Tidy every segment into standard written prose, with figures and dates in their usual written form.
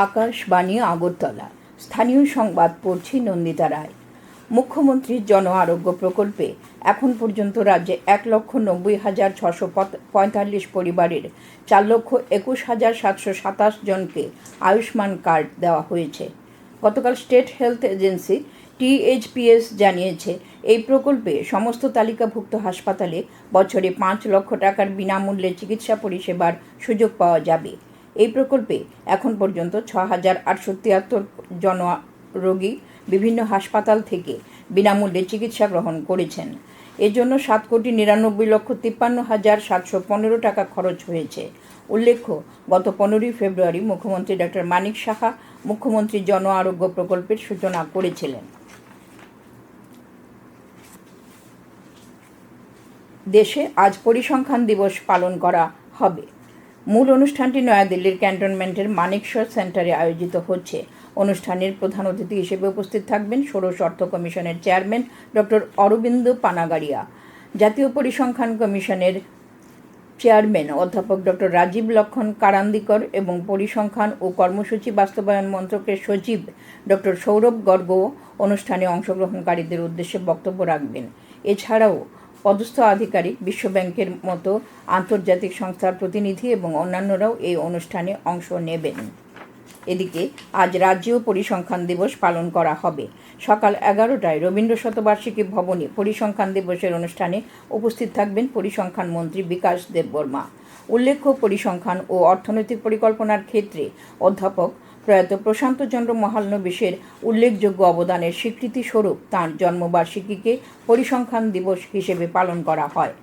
আকাশবাণী আগরতলা। স্থানীয় সংবাদ পড়ছি নন্দিতা রায়। মুখ্যমন্ত্রীর জন আরোগ্য প্রকল্পে এখন পর্যন্ত রাজ্যে 1,90,645 পরিবারের 4,21,727 জনকে আয়ুষ্মান কার্ড দেওয়া হয়েছে। গতকাল স্টেট হেলথ এজেন্সি THPS জানিয়েছে, এই প্রকল্পে সমস্ত তালিকাভুক্ত হাসপাতালে বছরে 5 লক্ষ টাকার বিনামূল্যে চিকিৎসা পরিষেবার সুযোগ পাওয়া যাবে। এই প্রকল্পে এখন পর্যন্ত 6,873 জন রোগী বিভিন্ন হাসপাতাল থেকে বিনামূল্যে চিকিৎসা গ্রহণ করেছেন। এজন্য 7,99,53,715 টাকা খরচ হয়েছে। উল্লেখ্য, গত 15 ফেব্রুয়ারি মুখ্যমন্ত্রী ডক্টর মানিক সাহা মুখ্যমন্ত্রী জন আরোগ্য প্রকল্পের সূচনা করেছিলেন। দেশে আজ পরিসংখ্যান দিবস পালন করা হবে। মূল অনুষ্ঠানটি নয়াদিল্লির ক্যান্টনমেন্টের মানেকশ সেন্টারে আয়োজিত হচ্ছে। অনুষ্ঠানের প্রধান অতিথি হিসেবে উপস্থিত থাকবেন ষোড়শ অর্থ কমিশনের চেয়ারম্যান ডক্টর অরবিন্দ পানাগারিয়া, জাতীয় পরিসংখ্যান কমিশনের চেয়ারম্যান অধ্যাপক ডক্টর রাজীব লক্ষণ কারান্দিকর এবং পরিসংখ্যান ও কর্মসূচি বাস্তবায়ন মন্ত্রকের সচিব ডক্টর সৌরভ গর্গও অনুষ্ঠানে অংশগ্রহণকারীদের উদ্দেশ্যে বক্তব্য রাখবেন। এছাড়াও পদস্থ আধিকারিক, বিশ্বব্যাংকের মতো আন্তর্জাতিক সংস্থার প্রতিনিধি এবং অন্যান্যরাও এই অনুষ্ঠানে অংশ নেবেন। এদিকে আজ রাজ্যেও পরিসংখ্যান দিবস পালন করা হবে। সকাল 11টায় রবীন্দ্র শতবার্ষিকী ভবনে পরিসংখ্যান দিবসের অনুষ্ঠানে উপস্থিত থাকবেন পরিসংখ্যান মন্ত্রী বিকাশ দেববর্মা। উল্লেখ্য, পরিসংখ্যান ও অর্থনৈতিক পরিকল্পনার ক্ষেত্রে অধ্যাপক প্রয়াত প্রশান্ত চন্দ্র মহালনবিশের উল্লেখযোগ্য অবদানের স্বীকৃতি স্বরূপ তাঁর জন্মবার্ষিকীকে পরিসংখ্যান দিবস হিসেবে পালন করা হয়।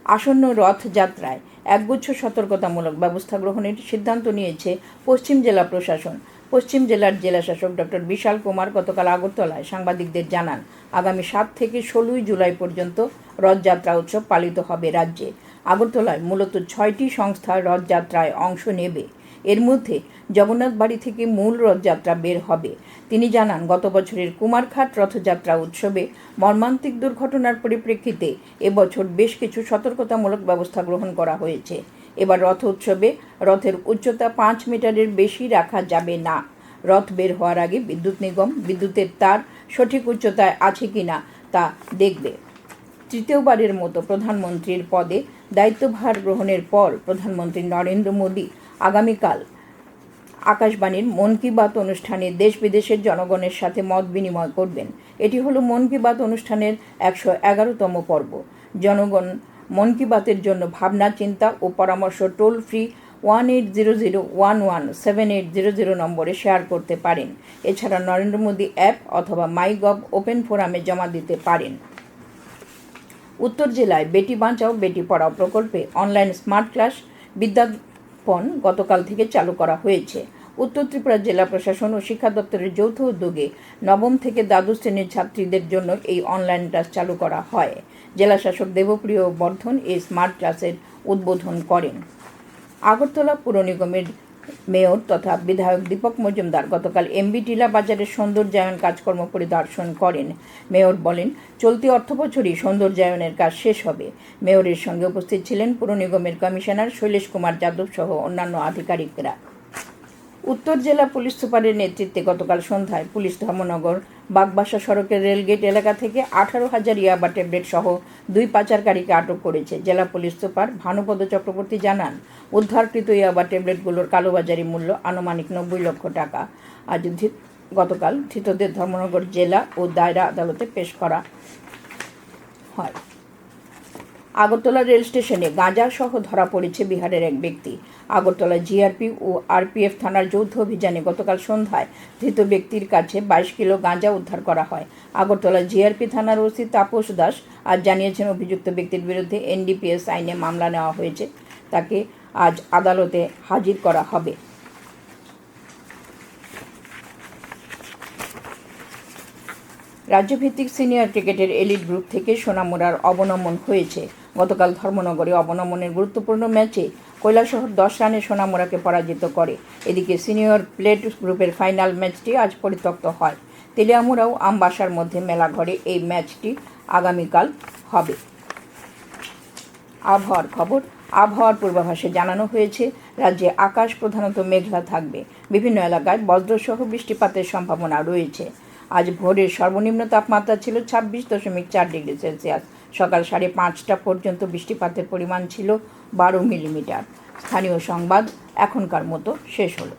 আসন্ন রথযাত্রায় একগুচ্ছ সতর্কতামূলক ব্যবস্থা গ্রহণের সিদ্ধান্ত নিয়েছে পশ্চিম জেলা প্রশাসন। পশ্চিম জেলার জেলাশাসক ডক্টর বিশাল কুমার গতকাল আগরতলায় সাংবাদিকদের জানান, আগামী 7 থেকে 16 জুলাই পর্যন্ত রথযাত্রা উৎসব পালিত হবে রাজ্যে। আগরতলায় মূলত 6টি সংস্থা রথযাত্রায় অংশ নেবে। এর মধ্যে জগন্নাথ বাড়ি থেকে মূল রথযাত্রা বের হবে। তিনি জানান, গত বছরের কুমারঘাট রথযাত্রা উৎসবে মর্মান্তিক দুর্ঘটনার পরিপ্রেক্ষিতে এবছর বেশ কিছু সতর্কতামূলক ব্যবস্থা গ্রহণ করা হয়েছে। এবার রথ উৎসবে রথের উচ্চতা 5 মিটারের বেশি রাখা যাবে না। রথ বের হওয়ার আগে বিদ্যুৎ নিগম বিদ্যুতের তার সঠিক উচ্চতায় আছে কিনা তা দেখবে। তৃতীয়বারের মতো প্রধানমন্ত্রীর পদে দায়িত্বভার গ্রহণের পর প্রধানমন্ত্রী নরেন্দ্র মোদী আগামীকাল আকাশবাণীর মন কি বাত অনুষ্ঠানে দেশ বিদেশের জনগণের সাথে মত বিনিময় করবেন। এটি হলো মন কি বাত অনুষ্ঠানের 111তম পর্ব। জনগণ মন কি বাতের জন্য ভাবনা, চিন্তা ও পরামর্শ টোল ফ্রি 1800117800 নম্বরে শেয়ার করতে পারেন। এছাড়া নরেন্দ্র মোদী অ্যাপ অথবা মাইগভ ওপেন ফোরামে জমা দিতে পারেন। উত্তর জেলায় বেটি বাঁচাও বেটি পড়াও প্রকল্পে অনলাইন স্মার্ট ক্লাস বিদ্যাপন গতকাল থেকে চালু করা হয়েছে। উত্তর ত্রিপুরা জেলা প্রশাসন ও শিক্ষা দপ্তরের যৌথ উদ্যোগে নবম থেকে দ্বাদশ শ্রেণীর ছাত্রীদের জন্য এই অনলাইন ক্লাস চালু করা হয়। জেলাশাসক দেবপ্রিয় বর্ধন এই স্মার্ট ক্লাসের উদ্বোধন করেন। আগরতলা পুর নিগমের মেয়র তথা বিধায়ক দীপক মজুমদার গতকাল এমবি টিলা বাজারের সৌন্দর্যায়ন কাজকর্ম পরিদর্শন করেন। মেয়র বলেন, চলতি অর্থবছরই সৌন্দর্যায়নের কাজ শেষ হবে। মেয়রের সঙ্গে উপস্থিত ছিলেন পুর নিগমের কমিশনার শৈলেশ কুমার যাদব সহ অন্যান্য আধিকারিকরা। উত্তর জেলা পুলিশ সুপারের নেতৃত্বে গতকাল সন্ধ্যায় পুলিশ ধর্মনগর বাগবাসা সড়কের রেলগেট এলাকা থেকে 18,000 ইয়াবা ট্যাবলেট সহ 2 পাচারকারীকে আটক করেছে। জেলা পুলিশ সুপার ভানুপদ চক্রবর্তী জানান, উদ্ধারকৃত ইয়াবা ট্যাবলেটগুলোর কালোবাজারি মূল্য আনুমানিক 90 লক্ষ টাকা। গতকাল ধৃতদের ধর্মনগর জেলা ও দায়রা আদালতে পেশ করা হয়। আগরতলা রেল স্টেশনে গাঁজা সহ ধরা পড়েছে বিহারের এক ব্যক্তি। আগরতলা জিআরপি ও আরপিএফ থানার যৌথ অভিযানে গতকাল সন্ধ্যায় ধৃত ব্যক্তির কাছে 22 কিলো গাঁজা উদ্ধার করা হয়। আগরতলা জিআরপি থানার ওসি তাপস দাস আজ জানিয়েছেন, অভিযুক্ত ব্যক্তির বিরুদ্ধে NDPS আইনে মামলা নেওয়া হয়েছে। তাকে আজ আদালতে হাজির করা হবে। রাজ্যভিত্তিক সিনিয়র ক্রিকেটের এলিট গ্রুপ থেকে সোনামুড়ার অবনমন হয়েছে। গতকাল ধর্মনগরে অবনমনের গুরুত্বপূর্ণ ম্যাচে কৈলাসহর 10 রানে সোনামুড়াকে পরাজিত করে। এদিকে সিনিয়র প্লেট গ্রুপের ফাইনাল ম্যাচটি আজ পরিত্যক্ত হয়। তেলিয়ামুড়া ও আমবাসার মধ্যে মেলাঘরে এই ম্যাচটি আগামীকাল হবে। আবহাওয়ার খবর। আবহাওয়ার পূর্বাভাসে জানানো হয়েছে, রাজ্যে আকাশ প্রধানত মেঘলা থাকবে। বিভিন্ন এলাকায় বজ্রসহ বৃষ্টিপাতের সম্ভাবনা রয়েছে। আজ ভোরের সর্বনিম্ন তাপমাত্রা ছিল 26.4 ডিগ্রি সেলসিয়াস। সকাল 5:30 পর্যন্ত বৃষ্টিপাতের পরিমাণ ছিল 12 মিলিমিটার। স্থানীয় সংবাদ এখনকার মতো শেষ হলো।